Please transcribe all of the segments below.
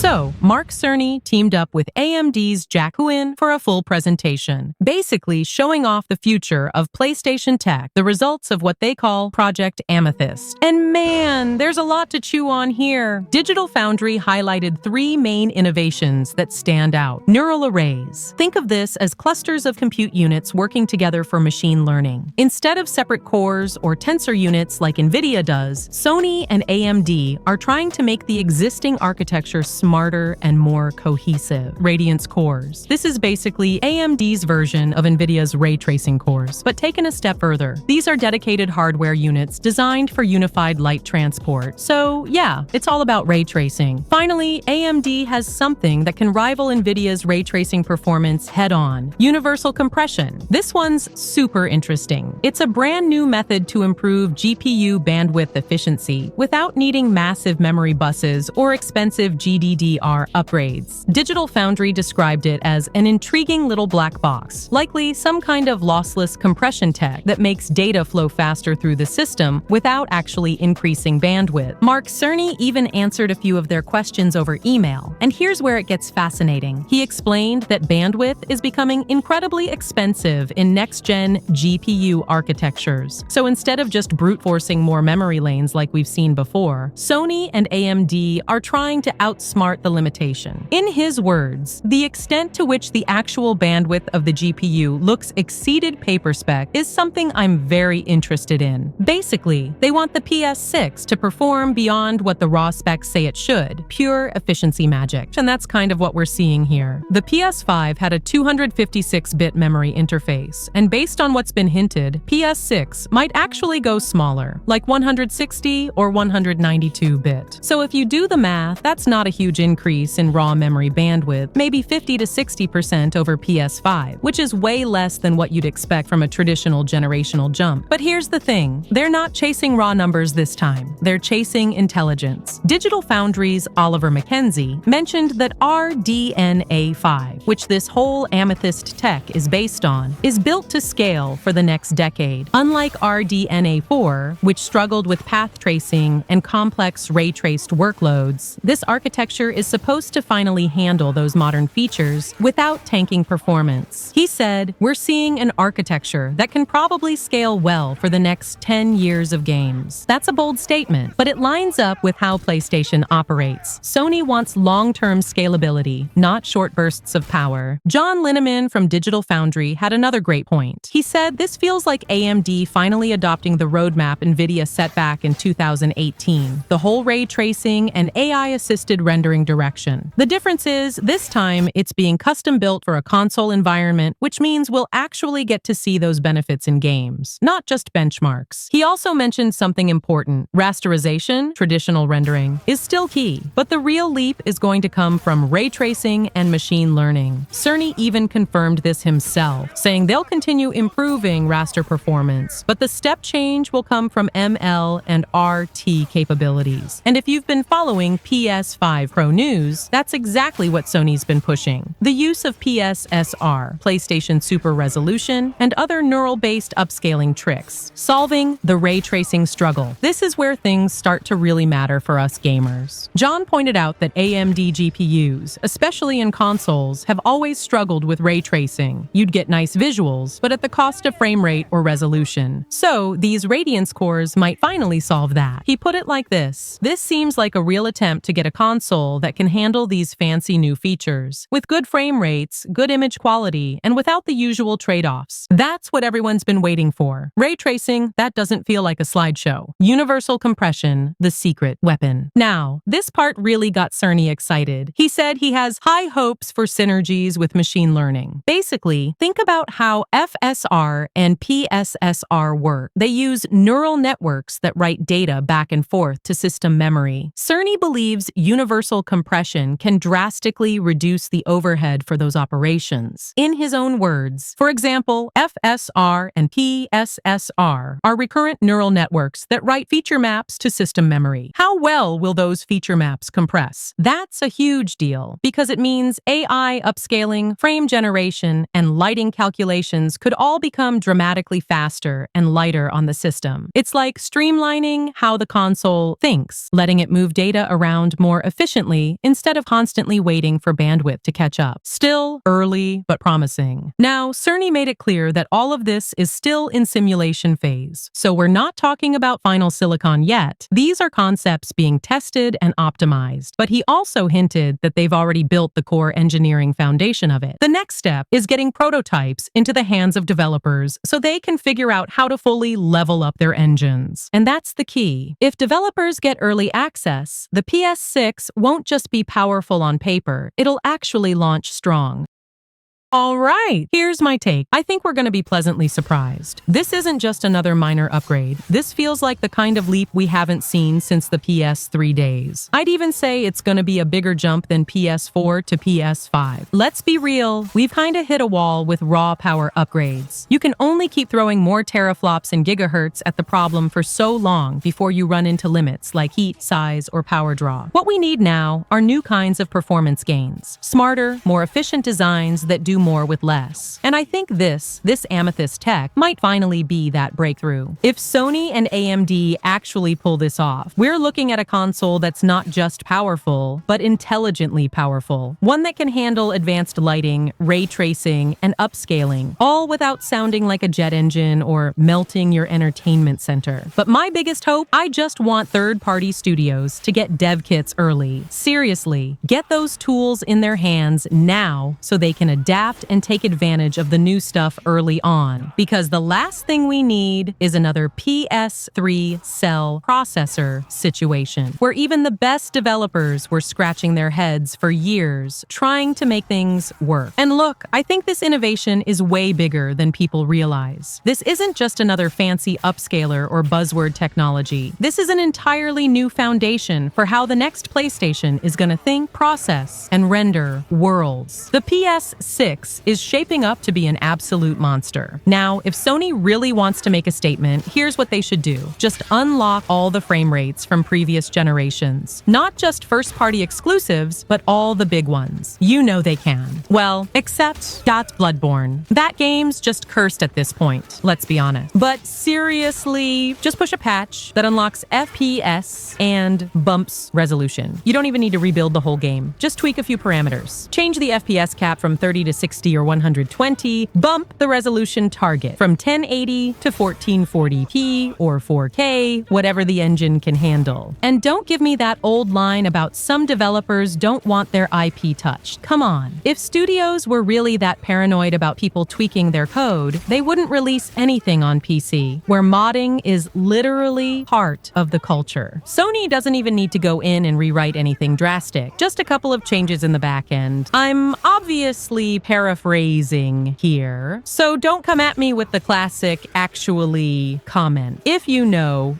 So, Mark Cerny teamed up with AMD's Jack Huin for a full presentation, basically showing off the future of PlayStation tech, the results of what they call Project Amethyst. And man, there's a lot to chew on here. Digital Foundry highlighted 3 main innovations that stand out. Neural arrays. Think of this as clusters of compute units working together for machine learning. Instead of separate cores or tensor units like NVIDIA does, Sony and AMD are trying to make the existing architecture smarter and more cohesive. Radiance cores. This is basically AMD's version of NVIDIA's ray tracing cores, but taken a step further. These are dedicated hardware units designed for unified light transport. So yeah, it's all about ray tracing. Finally, AMD has something that can rival NVIDIA's ray tracing performance head-on. Universal compression. This one's super interesting. It's a brand new method to improve GPU bandwidth efficiency without needing massive memory buses or expensive GDDR upgrades. Digital Foundry described it as an intriguing little black box, likely some kind of lossless compression tech that makes data flow faster through the system without actually increasing bandwidth. Mark Cerny even answered a few of their questions over email, and here's where it gets fascinating. He explained that bandwidth is becoming incredibly expensive in next-gen GPU architectures. So instead of just brute-forcing more memory lanes like we've seen before, Sony and AMD are trying to outsmart the limitation. In his words, the extent to which the actual bandwidth of the GPU looks exceeded paper spec is something I'm very interested in. Basically, they want the PS6 to perform beyond what the raw specs say it should, pure efficiency magic. And that's kind of what we're seeing here. The PS5 had a 256-bit memory interface, and based on what's been hinted, PS6 might actually go smaller, like 160 or 192-bit. So if you do the math, that's not a huge increase in raw memory bandwidth, maybe 50 to 60% over PS5, which is way less than what you'd expect from a traditional generational jump. But here's the thing, they're not chasing raw numbers this time, they're chasing intelligence. Digital Foundry's Oliver McKenzie mentioned that RDNA5, which this whole Amethyst tech is based on, is built to scale for the next decade. Unlike RDNA4, which struggled with path tracing and complex ray-traced workloads, this architecture is supposed to finally handle those modern features without tanking performance. He said, "We're seeing an architecture that can probably scale well for the next 10 years of games." That's a bold statement, but it lines up with how PlayStation operates. Sony wants long-term scalability, not short bursts of power. John Linneman from Digital Foundry had another great point. He said, "This feels like AMD finally adopting the roadmap NVIDIA set back in 2018, the whole ray tracing and AI-assisted rendering direction. The difference is, this time, it's being custom-built for a console environment, which means we'll actually get to see those benefits in games, not just benchmarks." He also mentioned something important. Rasterization, traditional rendering, is still key, but the real leap is going to come from ray tracing and machine learning. Cerny even confirmed this himself, saying they'll continue improving raster performance, but the step change will come from ML and RT capabilities. And if you've been following PS5 Pro news, that's exactly what Sony's been pushing. The use of PSSR, PlayStation Super Resolution, and other neural-based upscaling tricks, solving the ray tracing struggle. This is where things start to really matter for us gamers. John pointed out that AMD GPUs, especially in consoles, have always struggled with ray tracing. You'd get nice visuals, but at the cost of frame rate or resolution. So these Radiance cores might finally solve that. He put it like this: "This seems like a real attempt to get a console that can handle these fancy new features, with good frame rates, good image quality, and without the usual trade-offs. That's what everyone's been waiting for. Ray tracing, that doesn't feel like a slideshow. Universal compression, the secret weapon." Now, this part really got Cerny excited. He said he has high hopes for synergies with machine learning. Basically, think about how FSR and PSSR work. They use neural networks that write data back and forth to system memory. Cerny believes universal compression can drastically reduce the overhead for those operations. In his own words, for example, FSR and PSSR are recurrent neural networks that write feature maps to system memory. How well will those feature maps compress? That's a huge deal, because it means AI upscaling, frame generation, and lighting calculations could all become dramatically faster and lighter on the system. It's like streamlining how the console thinks, letting it move data around more efficiently efficiently instead of constantly waiting for bandwidth to catch up. Still early, but promising. Now, Cerny made it clear that all of this is still in simulation phase, so we're not talking about final silicon yet. These are concepts being tested and optimized, but he also hinted that they've already built the core engineering foundation of it. The next step is getting prototypes into the hands of developers so they can figure out how to fully level up their engines. And that's the key. If developers get early access, the PS6 won't just be powerful on paper, it'll actually launch strong. All right, here's my take. I think we're going to be pleasantly surprised. This isn't just another minor upgrade. This feels like the kind of leap we haven't seen since the PS3 days. I'd even say it's going to be a bigger jump than PS4 to PS5. Let's be real, we've kind of hit a wall with raw power upgrades. You can only keep throwing more teraflops and gigahertz at the problem for so long before you run into limits like heat, size, or power draw. What we need now are new kinds of performance gains. Smarter, more efficient designs that do more with less. And I think this Amethyst tech might finally be that breakthrough. If Sony and AMD actually pull this off, we're looking at a console that's not just powerful, but intelligently powerful. One that can handle advanced lighting, ray tracing, and upscaling, all without sounding like a jet engine or melting your entertainment center. But my biggest hope, I just want third-party studios to get dev kits early. Seriously, get those tools in their hands now so they can adapt and take advantage of the new stuff early on, because the last thing we need is another PS3 cell processor situation, where even the best developers were scratching their heads for years trying to make things work. And look, I think this innovation is way bigger than people realize. This isn't just another fancy upscaler or buzzword technology. This is an entirely new foundation for how the next PlayStation is going to think, process, and render worlds. The PS6 is shaping up to be an absolute monster. Now, if Sony really wants to make a statement, here's what they should do. Just unlock all the frame rates from previous generations. Not just first-party exclusives, but all the big ones. You know they can. Well, except Bloodborne. That game's just cursed at this point, let's be honest. But seriously, just push a patch that unlocks FPS and bumps resolution. You don't even need to rebuild the whole game. Just tweak a few parameters. Change the FPS cap from 30 to 60 or 120, bump the resolution target from 1080 to 1440p or 4K, whatever the engine can handle. And don't give me that old line about some developers don't want their IP touched. Come on. If studios were really that paranoid about people tweaking their code, they wouldn't release anything on PC, where modding is literally part of the culture. Sony doesn't even need to go in and rewrite anything drastic, just a couple of changes in the back end. I'm obviously paraphrasing here, so don't come at me with the classic actually comment. If you know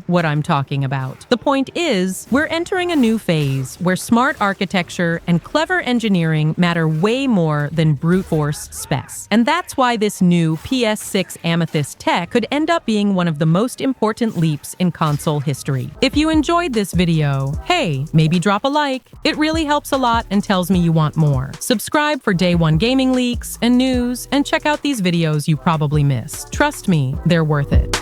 what I'm talking about. The point is, we're entering a new phase where smart architecture and clever engineering matter way more than brute force specs. And that's why this new PS6 Amethyst tech could end up being one of the most important leaps in console history. If you enjoyed this video, hey, maybe drop a like. It really helps a lot and tells me you want more. Subscribe for day one gaming leaks and news, and check out these videos you probably missed. Trust me, they're worth it.